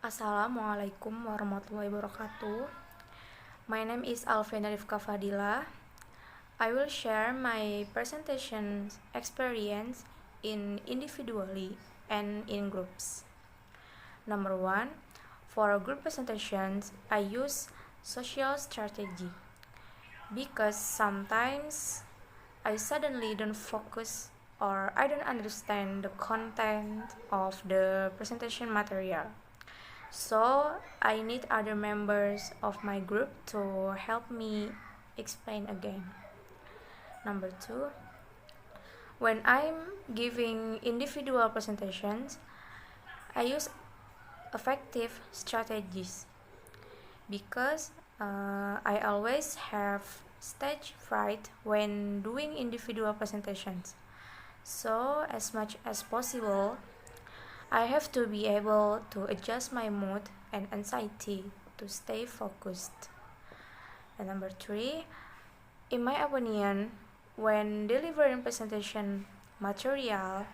Assalamualaikum warahmatullahi wabarakatuh. My name is Alvena Rifka Fadila. I will share my presentation experience in individually and in groups. Number 1, for group presentations, I use social strategy because sometimes I suddenly don't focus or I don't understand the content of the presentation material. So I need other members of my group to help me explain again. Number 2, when I'm giving individual presentations, I use effective strategies because I always have stage fright when doing individual presentations. So as much as possible, I have to be able to adjust my mood and anxiety to stay focused. And number 3, in my opinion, when delivering presentation material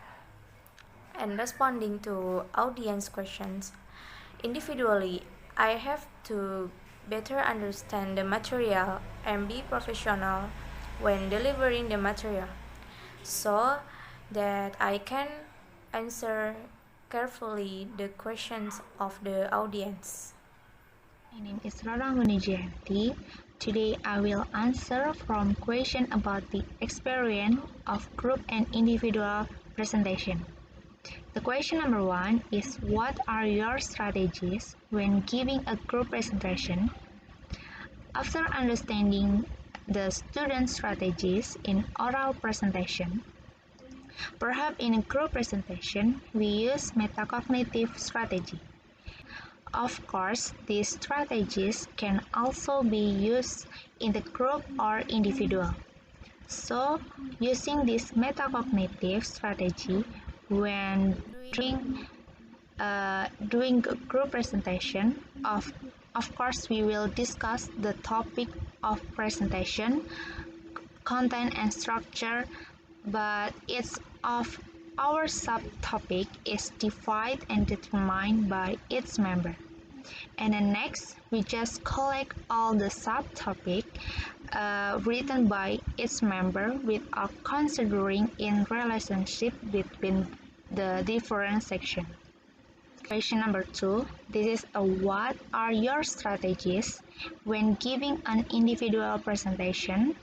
and responding to audience questions individually, I have to better understand the material and be professional when delivering the material so that I can answer carefully the questions of the audience. My name is Rara Munijanti. Today I will answer from question about the experience of group and individual presentation. The question number 1 is, what are your strategies when giving a group presentation? After understanding the student strategies in oral presentation, perhaps in a group presentation we use metacognitive strategy. Of course, these strategies can also be used in the group or individual. So, using this metacognitive strategy when doing a group presentation, of course we will discuss the topic of presentation, content and structure, but each of our subtopic is divided and determined by its member. And then next, we just collect all the subtopic written by each member without considering in relationship between the different sections. Question number 2, this is what are your strategies when giving an individual presentation?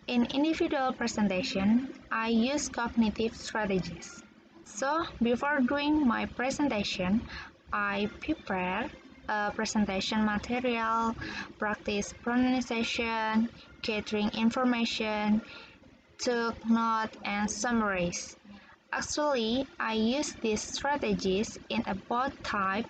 In individual presentation, I use cognitive strategies. So, before doing my presentation, I prepare a presentation material, practice pronunciation, gathering information, took note, and summarize. Actually, I use these strategies in a both type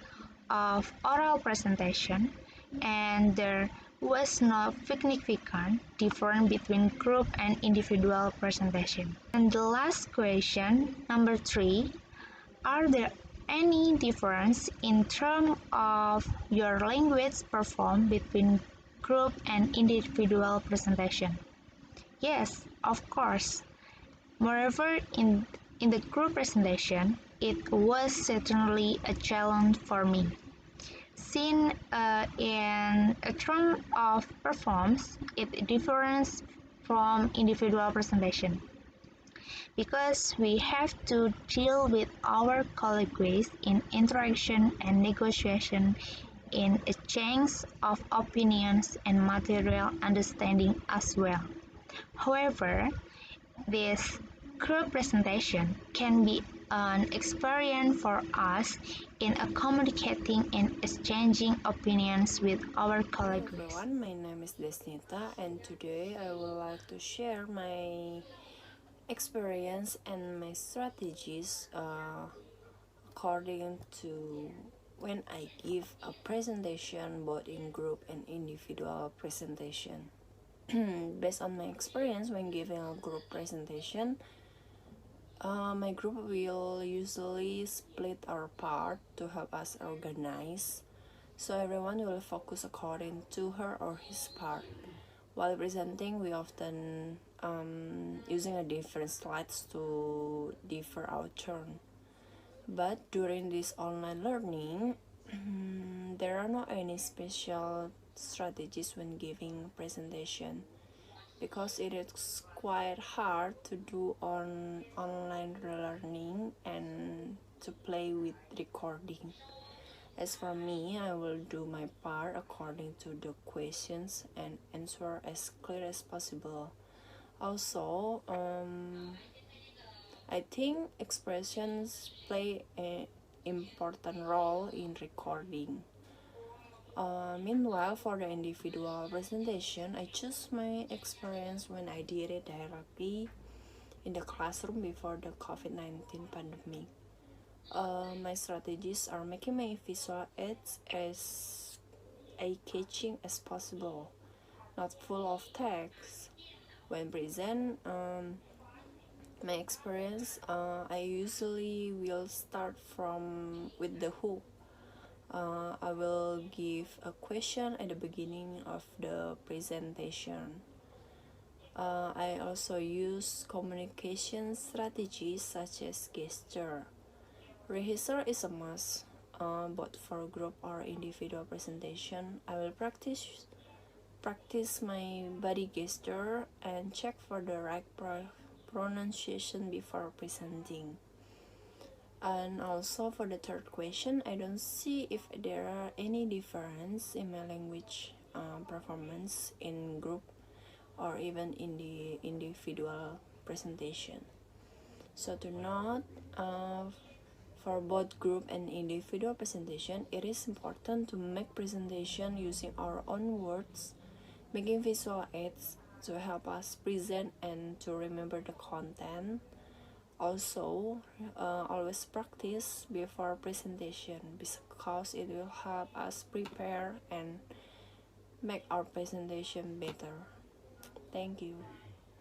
of oral presentation, and there was no significant difference between group and individual presentation. And the last question, number 3, are there any difference in terms of your language performed between group and individual presentation? Yes, of course. Moreover, in the group presentation, it was certainly a challenge for me. Since in terms of performance, it differs from individual presentation because we have to deal with our colleagues in interaction and negotiation in exchange of opinions and material understanding as well. However, this group presentation can be an experience for us in communicating and exchanging opinions with our colleagues. Hello everyone, my name is Desnita and today I would like to share my experience and my strategies according to when I give a presentation both in group and individual presentation. Based on my experience when giving a group presentation, my group will usually split our part to help us organize, so everyone will focus according to her or his part. While presenting, we often using a different slides to differ our turn. But during this online learning, There are not any special strategies when giving presentation because it is quite hard to do on online learning and to play with recording. As for me, I will do my part according to the questions and answer as clear as possible. Also, I think expressions play an important role in recording. Meanwhile, for the individual presentation, I choose my experience when I did it directly in the classroom before the COVID-19 pandemic. My strategies are making my visual aids as eye-catching as possible, not full of text. When present, my experience, I usually will start with the who. I will give a question at the beginning of the presentation. I also use communication strategies such as gesture. Rehearsal is a must, both for group or individual presentation. I will practice my body gesture and check for the right pronunciation before presenting. And also for the third question, I don't see if there are any difference in my language performance in group or even in the individual presentation. So to note, for both group and individual presentation, it is important to make presentation using our own words, making visual aids to help us present and to remember the content. Also, always practice before presentation because it will help us prepare and make our presentation better. Thank you.